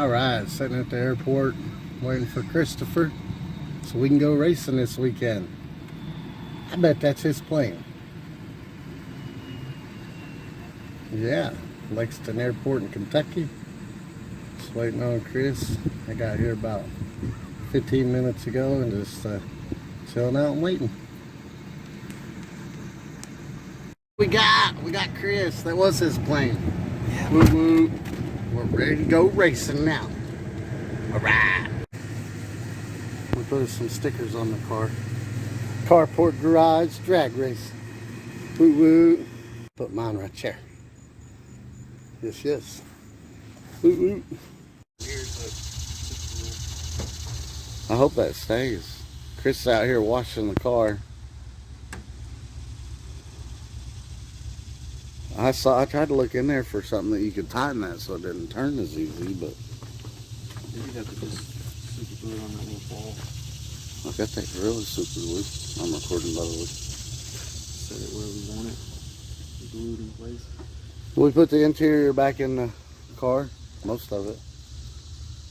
Alright, sitting at the airport waiting for Christopher so we can go racing this weekend. I bet that's his plane. Yeah, Lexington Airport in Kentucky. Just waiting on Chris. I got here about 15 minutes ago and just chilling out and waiting. We got Chris. That was his plane. Yeah. Woo woo. We're ready to go racing now. Alright. We put some stickers on the car. Carport Garage Drag Race. Woo woo. Put mine right there. Yes, yes. Woo woo. I hope that stays. Chris is out here washing the car. I tried to look in there for something that you could tighten that so it didn't turn as easy, but you'd have to just super glue it on that little ball. I got that really super glue. I'm recording by the way. Set it where we want it. Glued in place. We put the interior back in the car, most of it.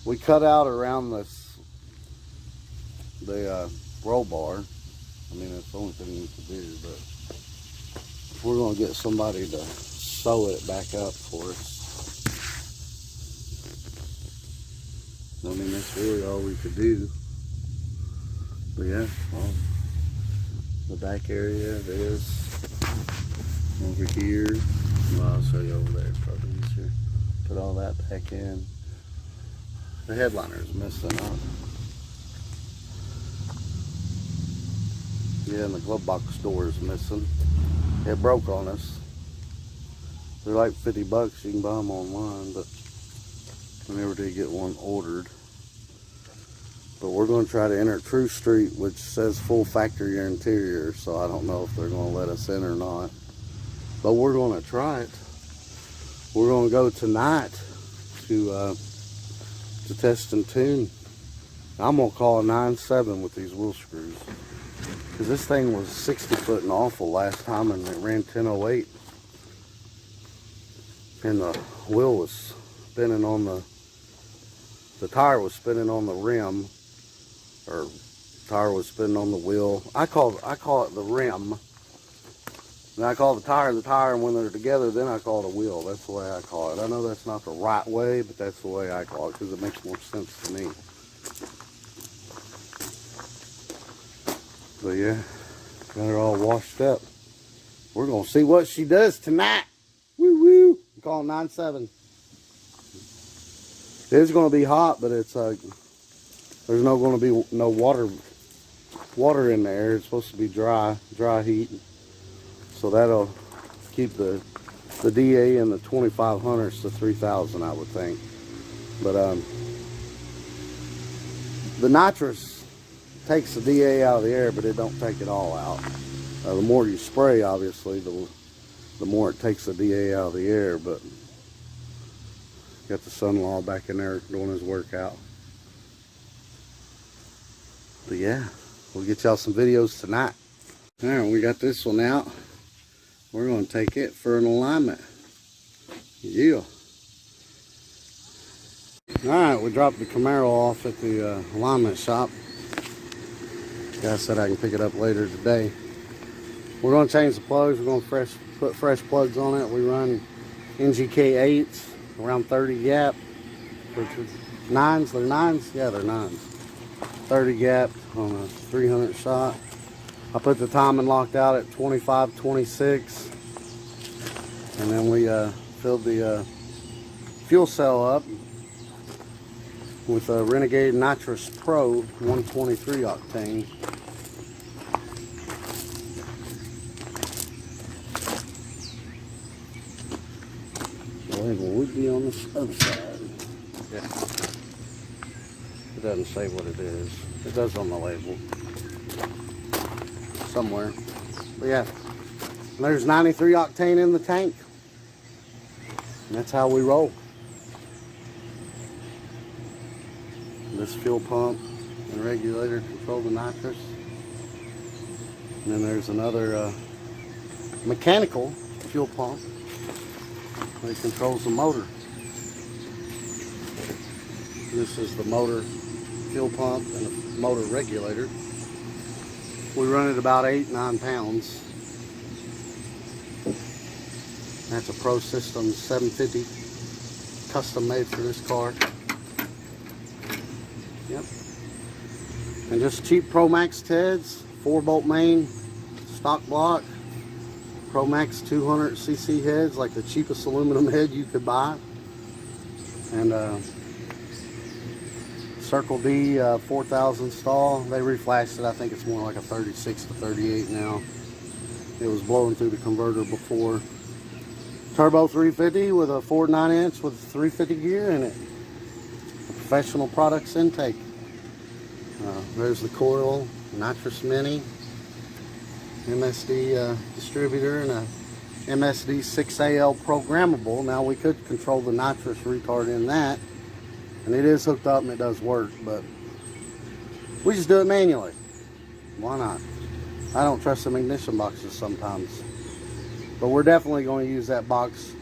We cut out around the roll bar. I mean, that's the only thing we could do, but we're going to get somebody to sew it back up for us. I mean, that's really all we could do. But yeah, well, the back area, it is. Over here. Well, I'll show you over there, probably easier. Put all that back in. The headliner's missing out. Yeah, and the glove box door is missing. It broke on us. They're like 50 bucks. You can buy them online, but we never did get one ordered. But we're going to try to enter True Street, which says full factory interior, so I don't know if they're going to let us in or not. But we're going to try it. We're going to go tonight to test and tune. I'm going to call a 9.7 with these wheel screws. Because this thing was 60 foot and awful last time and it ran 10.08. And the wheel was spinning on the tire was spinning on the rim. Or tire was spinning on the wheel. I call it the rim. And I call the tire, and when they're together, then I call it a wheel. That's the way I call it. I know that's not the right way, but that's the way I call it because it makes more sense to me. But yeah, got her all washed up. We're going to see what she does tonight. Woo woo. I'm calling 9.7. It is going to be hot, but it's there's no going to be no water in the air. It's supposed to be dry heat. So that'll keep the DA in the 2500s to 3000, I would think. But the nitrous takes the DA out of the air, but it don't take it all out. The more you spray, obviously, the more it takes the DA out of the air. But got the son-in-law back in there doing his workout. But yeah, we'll get y'all some videos tonight. All right, we got this one out. We're going to take it for an alignment. Yeah. Alright, we dropped the Camaro off at the alignment shop. Guy said I can pick it up later today. We're going to change the plugs. We're going to put fresh plugs on it. We run NGK 8s, around 30 gap. Which is 9s, they're 9s? Yeah, they're 9s. 30 gap on a 300 shot. I put the timing locked out at 25-26, and then we filled the fuel cell up with a Renegade Nitrous Pro 123 octane. The label would be on the other side. Yeah. It doesn't say what it is. It does on the label. Somewhere. But yeah, there's 93 octane in the tank. And that's how we roll. This fuel pump and regulator control the nitrous. And then there's another mechanical fuel pump that controls the motor. This is the motor fuel pump and a motor regulator. We run it about 8-9 pounds. That's a Pro Systems 750, custom made for this car. Yep. And just cheap Pro Max TEDs, 4-bolt main, stock block, Pro Max 200cc heads, like the cheapest aluminum head you could buy. And Circle D 4000 stall. They reflashed it. I think it's more like a 36 to 38 now. It was blowing through the converter before. Turbo 350 with a 4.9" with 350 gear in it. A professional products intake. There's the coil, nitrous mini, MSD distributor, and a MSD 6AL programmable. Now we could control the nitrous retard in that, and it is hooked up and it does work, but we just do it manually. Why not? I don't trust them ignition boxes sometimes, but we're definitely going to use that box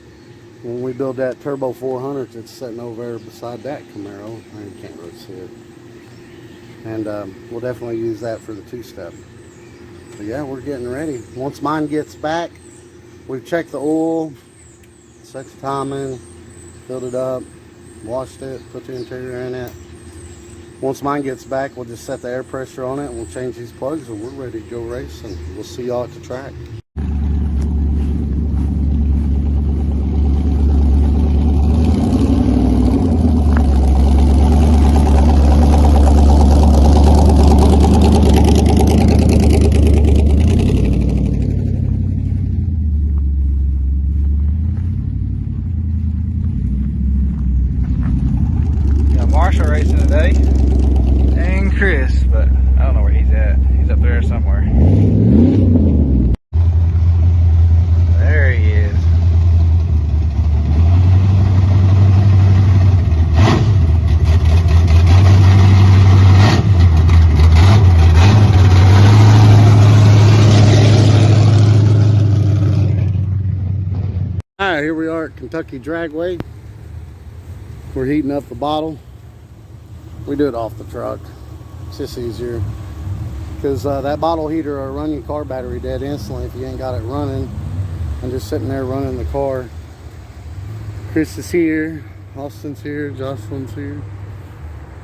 when we build that Turbo 400 that's sitting over there beside that Camaro. You can't really see it. And we'll definitely use that for the two-step. But yeah, we're getting ready. Once mine gets back, we've checked the oil, set the timing, filled it up, washed it, put the interior in it. Once mine gets back, we'll just set the air pressure on it and we'll change these plugs and we're ready to go racing. We'll see y'all at the track. Marshall racing today, and Chris, but I don't know where he's at. He's up there somewhere. There he is. All right, here we are at Kentucky Dragway. We're heating up the bottle. We do it off the truck. It's just easier. Because that bottle heater will run your car battery dead instantly if you ain't got it running. And just sitting there running the car. Chris is here. Austin's here. Jocelyn's here.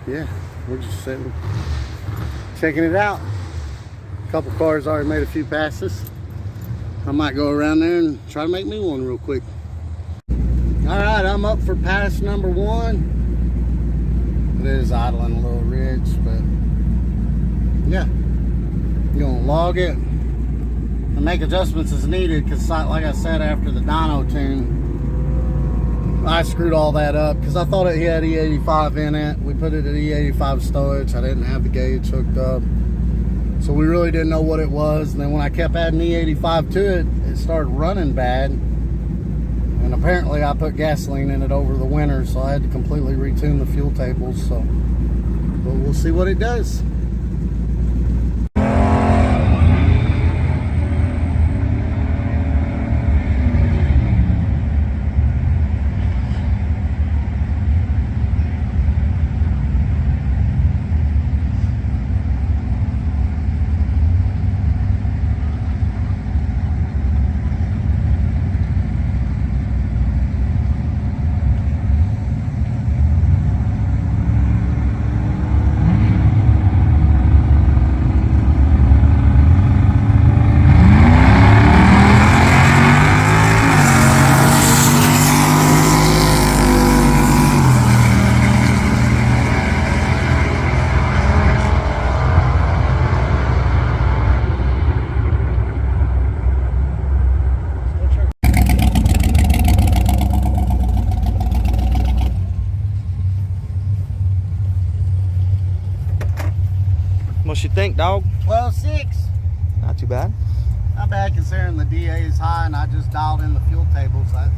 Yeah, we're just sitting, checking it out. A couple cars already made a few passes. I might go around there and try to make me one real quick. All right, I'm up for pass number 1. It is idling a little ridge, but yeah, you're gonna log it and make adjustments as needed. Because like I said, after the dyno tune, I screwed all that up because I thought it had E85 in it. We put it at E85 stowage. I didn't have the gauge hooked up, so we really didn't know what it was. And then when I kept adding E85 to it, it started running bad. And apparently I put gasoline in it over the winter, so I had to completely retune the fuel tables. So, but we'll see what it does. What you think, dog? 12.6. Not too bad. Not bad considering the DA is high and I just dialed in the fuel tables. I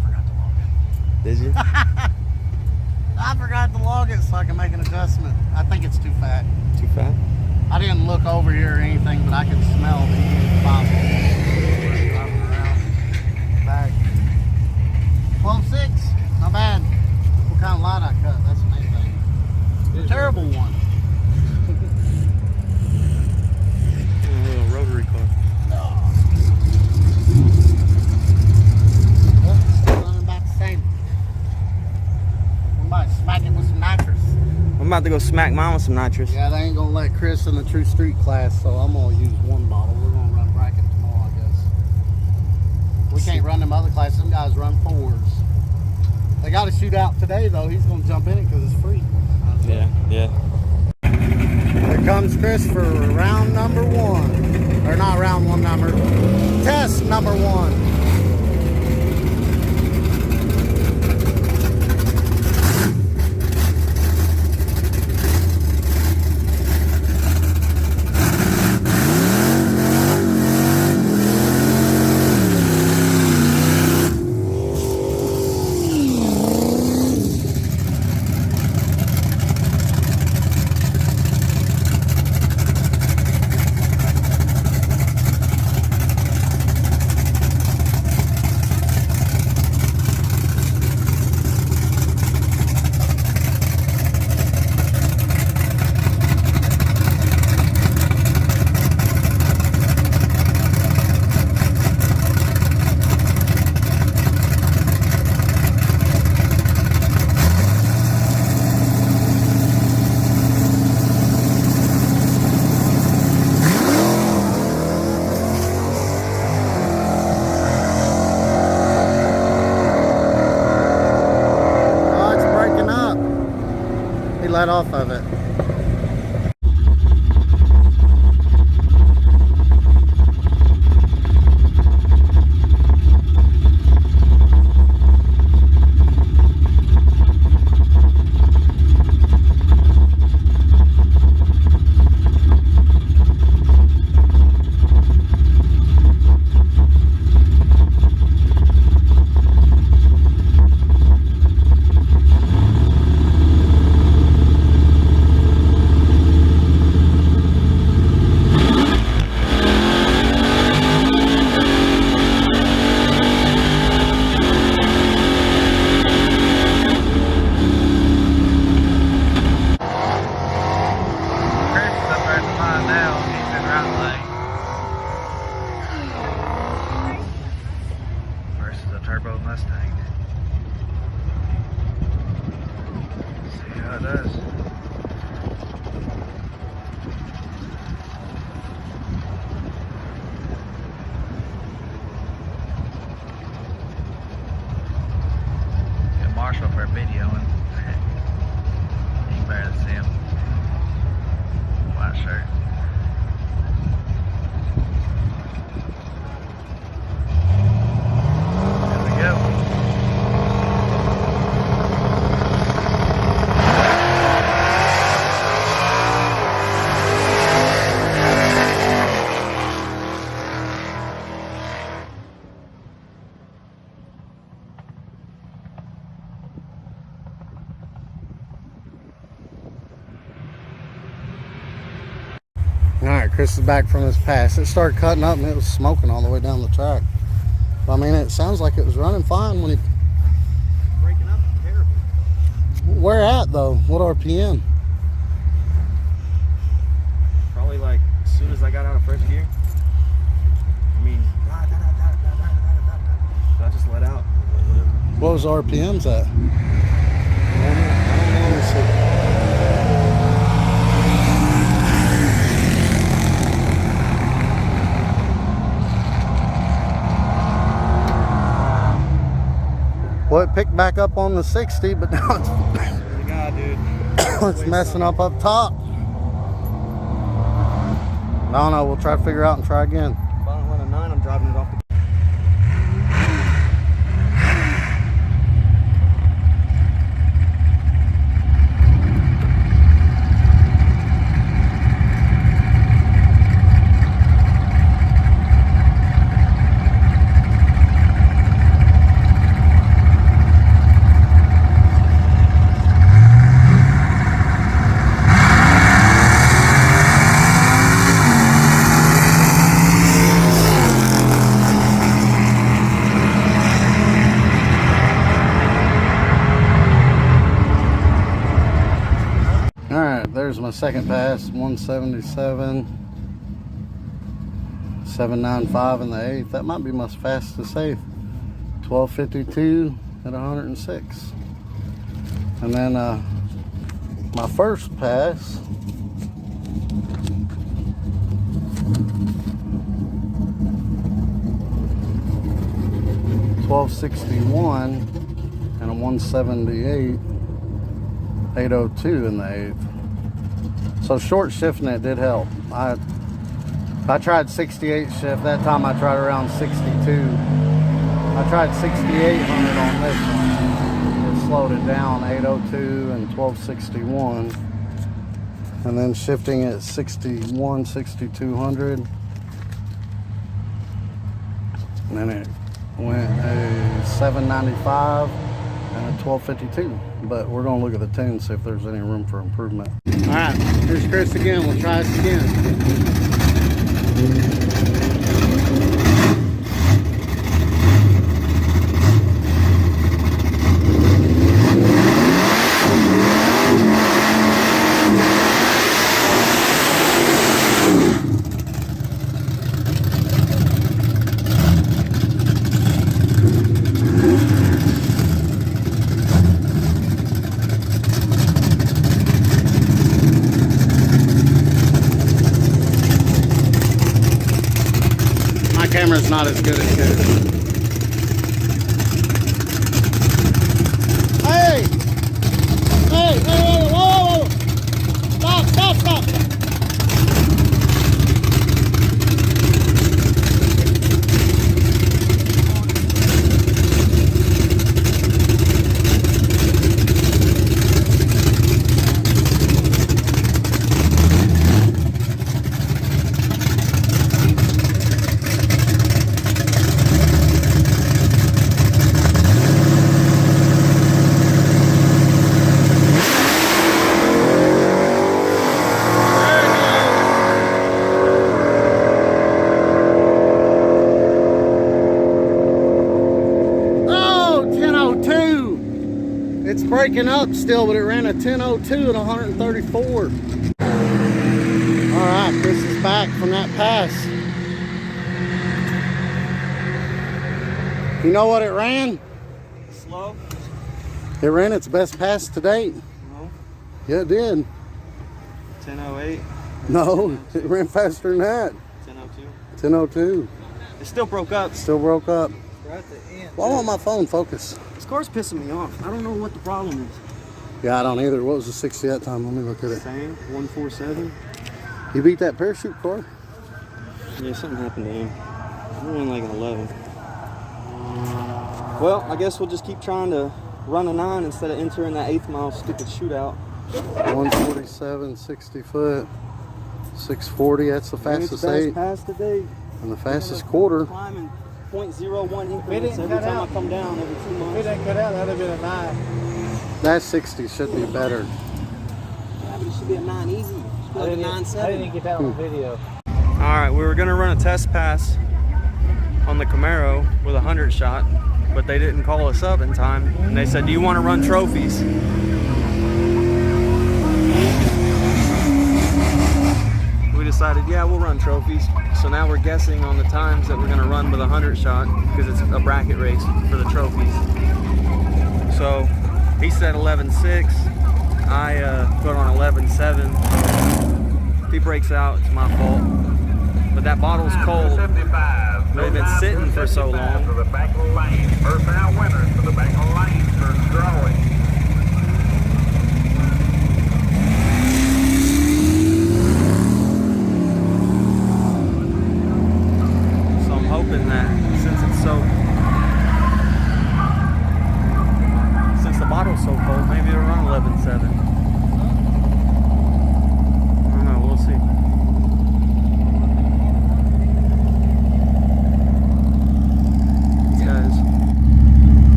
forgot to log it. Did you? I forgot to log it so I can make an adjustment. I think it's too fat. Too fat? I didn't look over here or anything, but I could smell the E85 driving around back. 12.6, not bad. What kind of light I cut, that's the main thing. Terrible one. A little rotary car. No. Well, still running about the same. We might smack it with some nitrous. I'm about to go smack mine with some nitrous. Yeah, they ain't gonna let Chris in the true street class, so I'm gonna use one bottle. We're gonna run bracket tomorrow, I guess. We can't run them other classes. Some guys run 4s. They got a shootout today, though. He's gonna jump in it because it's free. Yeah. Here comes Chris for round number 1. Or not round 1 number. Test number 1. Let off of it. Turbo Mustang. See how it does. Get Marshall for a video and you can barely see him. White shirt. Alright, Chris is back from his pass. It started cutting up and it was smoking all the way down the track. But, I mean, it sounds like it was running fine when he... Breaking up terrible. Where at, though? What RPM? Probably like as soon as I got out of first gear. I mean, I just let out. Whatever. What was RPMs at? I don't know. Let me see. Well, it picked back up on the 60, but now it's, God, dude. it's messing up top. I don't know. We'll try to figure out and try again. If I don't run a 9, I'm driving it off the... my second pass, 177, 795 in the 8th. That might be my fastest eighth. 1252 at 106. And then my first pass, $12.61 and a 178, 802 in the 8th. So short shifting it did help. I tried 68 shift. That time I tried around 62. I tried 6,800 on this one. It slowed it down, 802 and 1261. And then shifting at 61, 6200. And then it went a 795 and a 1252. But we're gonna look at the tune, see if there's any room for improvement. All right, here's Chris again. We'll try this again. Camera's not as good as his. Hey! Hey! Hey! Whoa! Whoa! Whoa! Stop! Stop! Stop! It's breaking up still, but it ran a 1002 at 134. All right, Chris is back from that pass. You know what it ran? Slow? It ran its best pass to date. No. Yeah, it did. 1008? No, it ran faster than that. 1002? 1002. It still broke up. Still broke up. Right at the end. Well, I want my phone focus. This car's pissing me off. I don't know what the problem is. Yeah, I don't either. What was the 60 that time? Let me look at it. Same, 147. You beat that parachute car? Yeah, something happened to him. I ran like an 11. Well, I guess we'll just keep trying to run a 9 instead of entering that 8th mile stupid shootout. 147, 60 foot, 640. That's the fastest 8. Pass today. And the fastest quarter. Climbing 0.01 increments every time I come down every 2 months. If it didn't cut out, that would have been a 9. That 60 should be better. Yeah, but it should be a 9 easy. It should be like a 9.7. I didn't get that on video. Alright, we were going to run a test pass on the Camaro with a 100 shot, but they didn't call us up in time. And they said, do you want to run trophies? We decided, yeah, we'll run trophies. So now we're guessing on the times that we're going to run with a 100 shot because it's a bracket race for the trophies. So he said 11.6. I put on 11.7. If he breaks out, it's my fault. But that bottle's cold. They've been sitting for so long. For the back of the lane. First out winner for the back of the lane starts drawing. So I'm hoping that since the bottle's so cold, maybe it'll run 11.7. I don't know, we'll see. These guys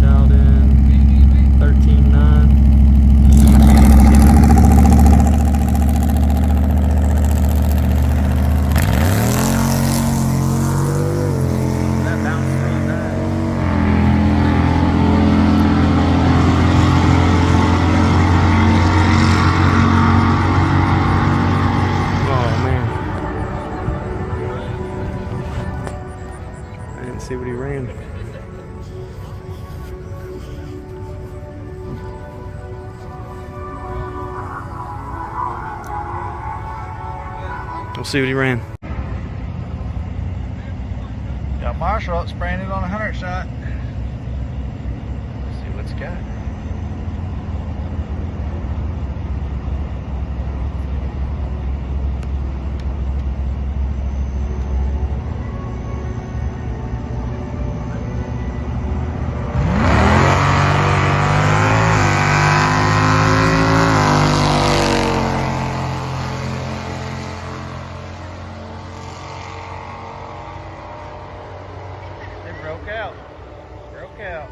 dialed in 13 see what he ran. We'll see what he ran. Got Marshall up spraying it on a 100 shot. Let's see what's got. Broke out. Broke out.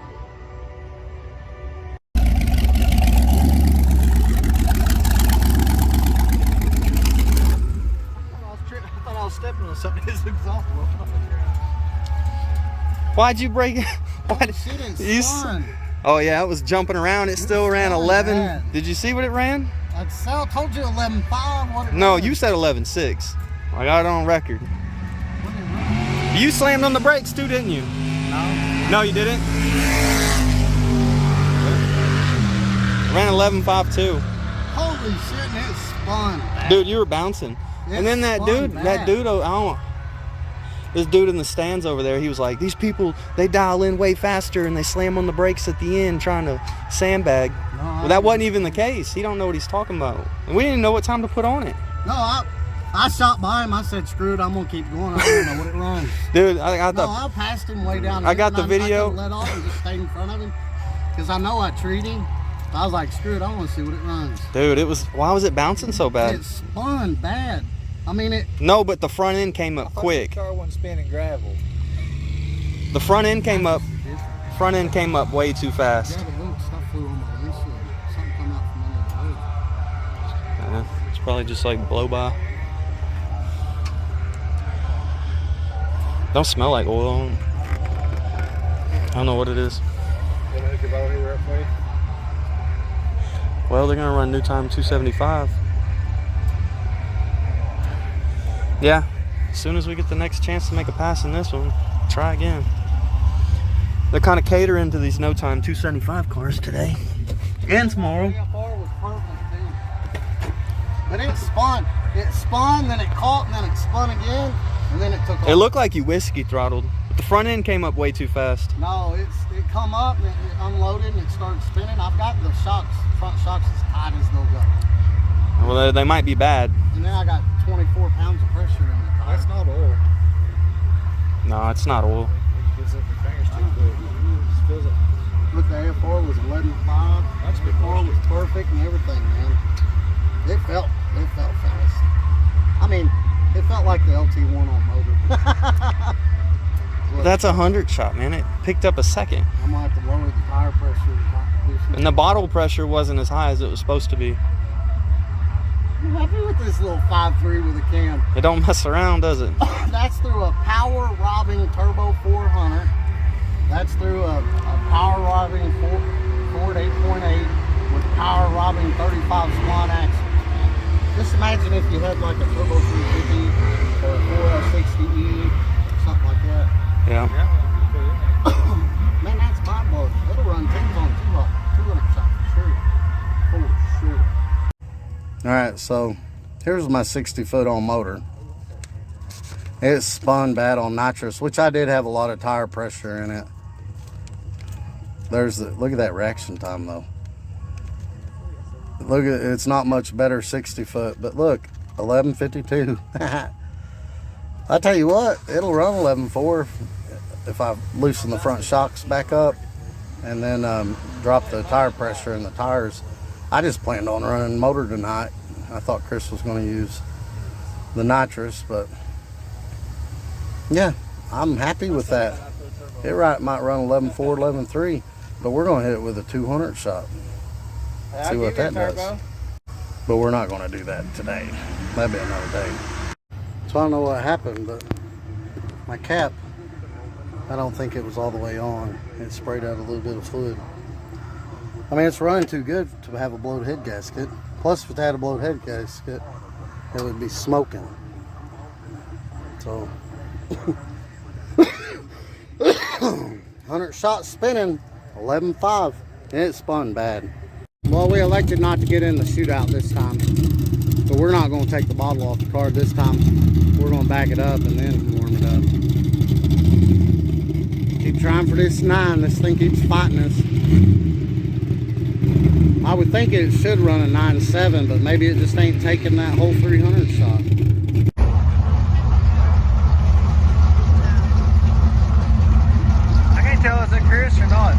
I thought I was stepping on something. His exhaust broke. Why'd you break it? Why Shit ain't you spun. Oh yeah, it was jumping around. It still ran 11. bad. Did you see what it ran? I told you 11.5. What it No, was. you said 11.6. I got it on record. What did it run? You slammed on the brakes too, didn't you? No. No, you didn't. It ran 11.5 too. Holy shit, and it spun bad. Dude, you were bouncing. And then that spun dude, bad. this dude in the stands over there, he was like, these people, they dial in way faster and they slam on the brakes at the end trying to sandbag. No, Well, that wasn't even the case. He don't know what he's talking about. And we didn't know what time to put on it. No, I shot by him. I said, screw it, I'm going to keep going. I don't know what it runs. Dude, I No, thought, I passed him way down I got there, the and video. I couldn't let off and just stayed in front of him because I know I treat him. I was like, screw it, I want to see what it runs. dude, why was it bouncing so bad? It spun bad. I mean, it. No, but the front end came up quick. The car wasn't spinning gravel. The front end came up way too fast. Yeah, the little stuff flew on my windshield. Something come out from under the hood. It's probably just like blow by. Don't smell like oil on it. I don't know what it is. You wanna hook your bottle heater up for you? Well, they're gonna run new time 275. Yeah, as soon as we get the next chance to make a pass in this one, try again. They're kind of catering to these no time 275 cars today and tomorrow. VFR was perfect too. But it spun, then it caught, and then it spun again, and then it took off. It looked like you whiskey throttled, but the front end came up way too fast. No, it come up and it unloaded and it started spinning. I've got the front shocks as tight as they'll go. Well, they might be bad. And then I got 24 pounds of pressure in the tire. That's not oil. No, it's not oil. It gets up your fingers too, but it just feels it. Look, the AF4 was 11.5. That's good. The car was perfect and everything, man. It felt fast. I mean, it felt like the LT1 on motor. That's a 100 shot, man. It picked up a second. I'm gonna have to lower the tire pressure. And the bottle pressure wasn't as high as it was supposed to be. I'm happy with this little 5.3 with a cam. It don't mess around, does it? That's through a power robbing turbo 400. That's through a power robbing Ford 8.8 with power robbing 35 swan axles. Just imagine if you had like a turbo 350 or a 4L60E, something like that. Yeah. Man, that's my boat. It'll run 200 shot for sure. All right, so here's my 60-foot on motor. It spun bad on nitrous, which I did have a lot of tire pressure in it. Look at that reaction time though. Look at it's not much better 60-foot, but look, 1152. I tell you what, it'll run 11.4 if I loosen the front shocks back up and then drop the tire pressure in the tires. I just planned on running motor tonight. I thought Chris was going to use the nitrous, but yeah, I'm happy with that. It might run 11.4, 11.3, but we're going to hit it with a 200 shot. See what that does. But we're not going to do that today. That'll be another day. So I don't know what happened, but my cap, I don't think it was all the way on. It sprayed out a little bit of fluid. I mean, it's running too good to have a blowed head gasket. Plus, if it had a blowed head gasket, it would be smoking. So, 100 shots spinning, 11.5, and it spun bad. Well, we elected not to get in the shootout this time, but we're not going to take the bottle off the car this time. We're going to back it up and then warm it up. Keep trying for this 9. This thing keeps fighting us. I would think it should run a 9.7, but maybe it just ain't taking that whole 300 shot. I can't tell is it Chris or not.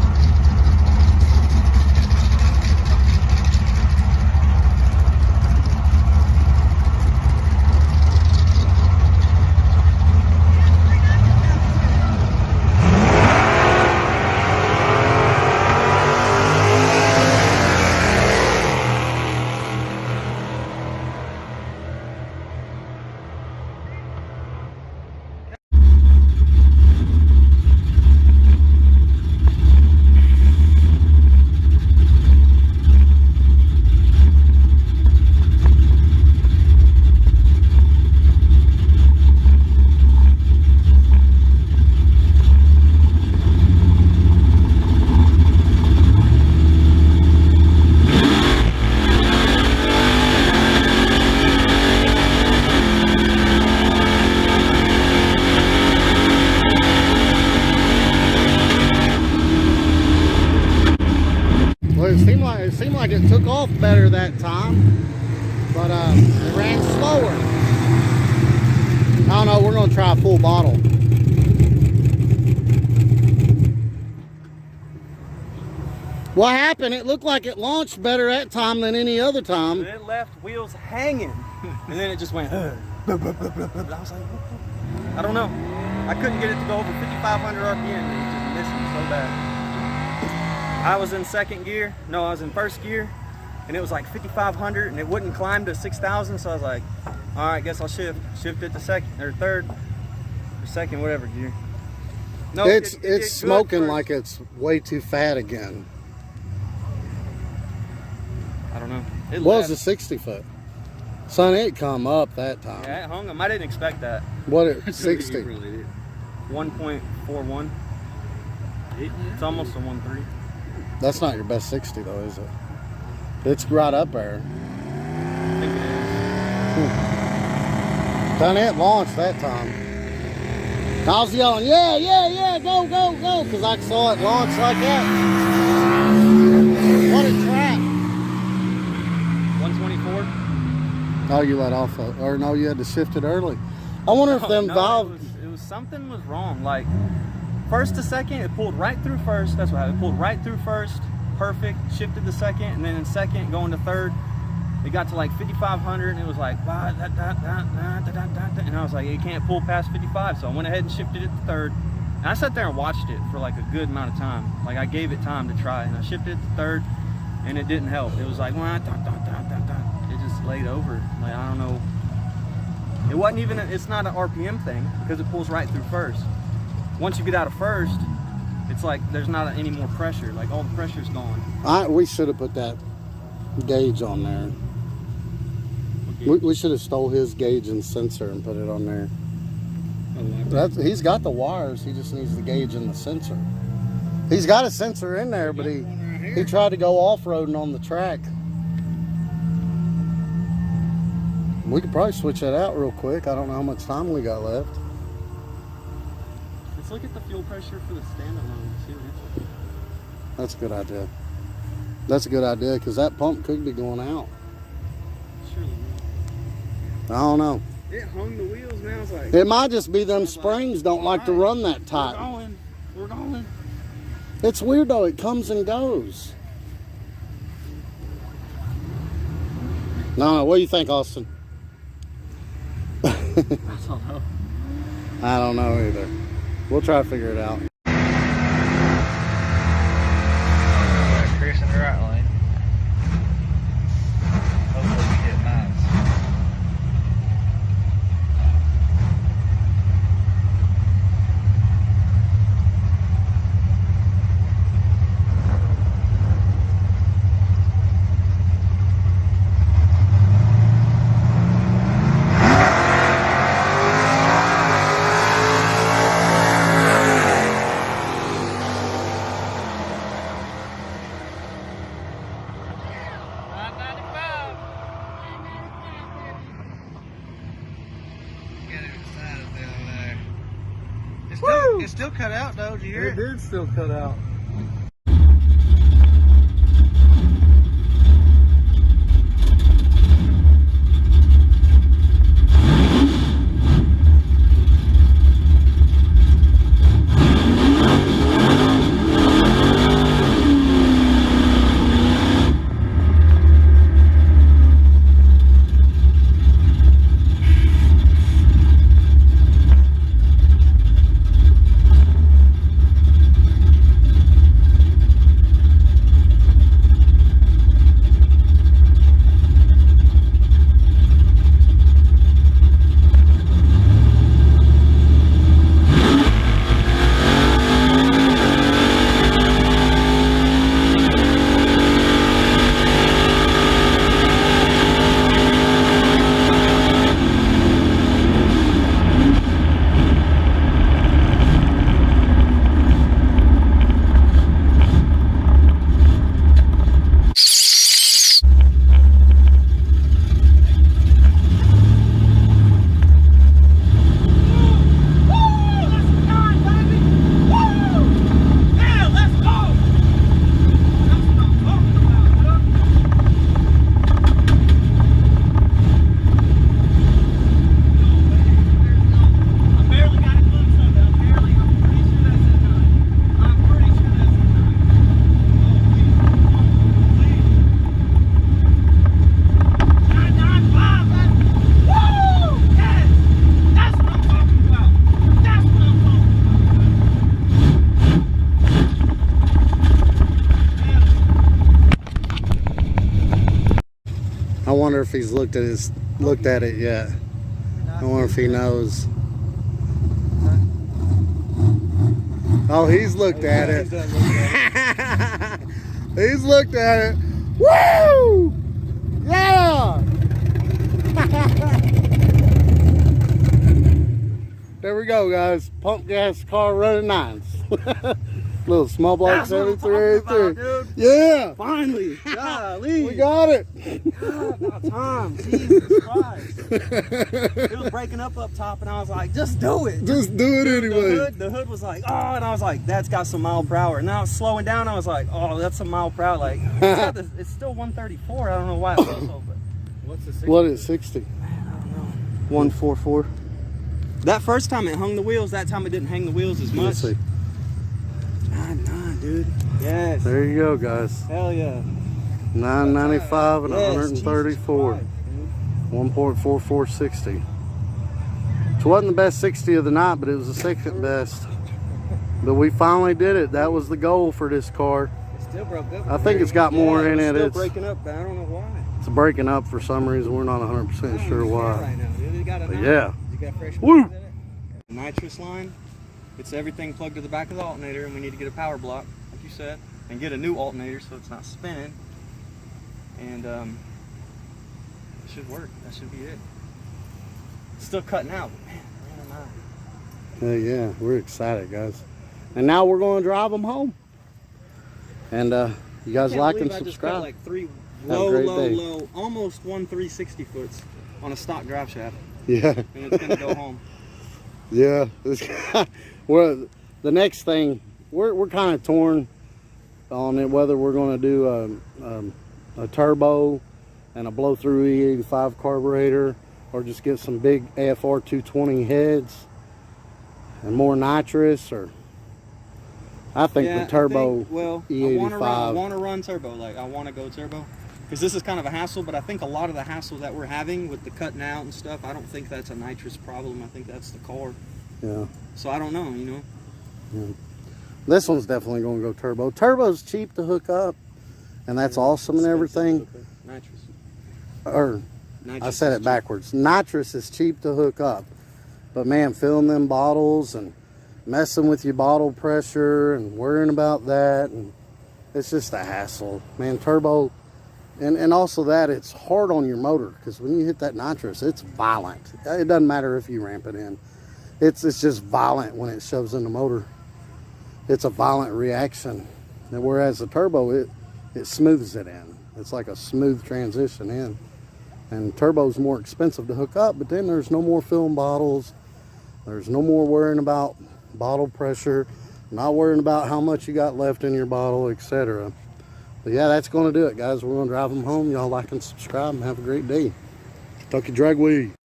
It seemed like it took off better that time, but it ran slower. I don't know, we're going to try a full bottle. What happened? It looked like it launched better that time than any other time. It left wheels hanging, and then it just went. I was like, I don't know. I couldn't get it to go over 5,500 RPM. It was just missing so bad. I was in second gear. No, I was in first gear, and it was like 5,500, and it wouldn't climb to 6,000. So I was like, all right, guess I'll shift it to second or third or second, whatever gear. No, it's smoking like it's way too fat again. I don't know. It was a 60 foot. Son, it come up that time. Yeah, it hung him. I didn't expect that. What at 60? 1.41. It's almost a 1.3. That's not your best 60 though, is it? It's right up there. I think it is. Done it launched that time. I was yelling, yeah, go, because I saw it launch like that. What a trap. 124. Oh, you let off, or no, you had to shift it early. I wonder if them valves. It was something was wrong. Like first to second, it pulled right through first. That's what happened. It pulled right through first, perfect. Shifted to second, and then in second, going to third, it got to like 5,500, and it was like, and I was like, it can't pull past 55. So I went ahead and shifted it to third. And I sat there and watched it for like a good amount of time. Like I gave it time to try, and I shifted it to third, and it didn't help. It was like, it just laid over. Like I don't know. It wasn't even. It's not an RPM thing because it pulls right through first. Once you get out of first, it's like there's not any more pressure. Like all the pressure's gone. We should have put that gauge on there. We should have stole his gauge and sensor and put it on there. He's got the wires. He just needs the gauge and the sensor. He's got a sensor in there, but he tried to go off-roading on the track. We could probably switch that out real quick. I don't know how much time we got left. Let's look at the fuel pressure for the standalone. See what it's like. That's a good idea. That's a good idea because that pump could be going out. Surely not. I don't know. It hung the wheels, man. I was like, It might just be them springs don't like to run that tight. We're going. It's weird though. It comes and goes. No, what do you think, Austin? I don't know. I don't know either. We'll try to figure it out. Chris in the right lane. Hopefully we get nice. It still cut out though, did you hear it? It did still cut out. I wonder if he's looked at it yet. I wonder if he knows. Oh, he's looked at it. He's looked at it. Woo! Yeah! There we go, guys. Pump gas car running nines. Little small block 7383. Yeah! Finally! Golly! We got it! God, about time. Jesus Christ. It was breaking up top, and I was like, just do it. Just do it anyway. The hood was like, oh, and I was like, that's got some mile per hour. And now it's slowing down. I was like, oh, that's a mile per hour. Like, it's still 134. I don't know why it was so, but what's the 60? What is 60? I don't know. 144. That first time it hung the wheels, that time it didn't hang the wheels as much. Let's see. Nah, dude. Yes. There you go, guys. Hell yeah. 995 and Yes, 134. Jesus Christ, 1.4460. It wasn't the best 60 of the night, but it was the second best. But we finally did it. That was the goal for this car. It still broke up. I think it's got more in it. Still It's breaking up, but I don't know why. It's breaking up for some reason. We're not 100% sure why. Right now. You got a But nine? yeah. You got fresh Woo! wheels in it? The nitrous line. It's everything plugged to the back of the alternator, and we need to get a power block, like you said, and get a new alternator so it's not spinning. And it should work. That should be it. It's still cutting out, but man, Yeah, we're excited, guys. And now we're going to drive them home. And you guys like and I just subscribe. got like three Have a great day. low, almost 1 360 foots on a stock drive shaft, Yeah. and it's gonna go home. Yeah. Well, the next thing, we're kind of torn on it, whether we're going to do a turbo and a blow-through E85 carburetor, or just get some big AFR 220 heads and more nitrous, or I think the turbo E85. I want to run turbo. Like, I want to go turbo. Because this is kind of a hassle, but I think a lot of the hassle that we're having with the cutting out and stuff, I don't think that's a nitrous problem. I think that's the car. Yeah. So I don't know, you know. Yeah. This one's definitely going to go turbo. Turbo's cheap to hook up, and that's awesome and everything. Nitrous. Or, Nitrous I said is it cheap. backwards. Nitrous is cheap to hook up. But man, filling them bottles and messing with your bottle pressure and worrying about that, and it's just a hassle. Man, turbo, and also that it's hard on your motor, because when you hit that nitrous, it's violent. It doesn't matter if you ramp it in. It's just violent when it shoves in the motor. It's a violent reaction. And whereas the turbo, it smooths it in. It's like a smooth transition in. And turbo's more expensive to hook up, but then there's no more filling bottles. There's no more worrying about bottle pressure, not worrying about how much you got left in your bottle, etc. But yeah, that's going to do it, guys. We're going to drive them home. Y'all like and subscribe and have a great day. Kentucky Dragway.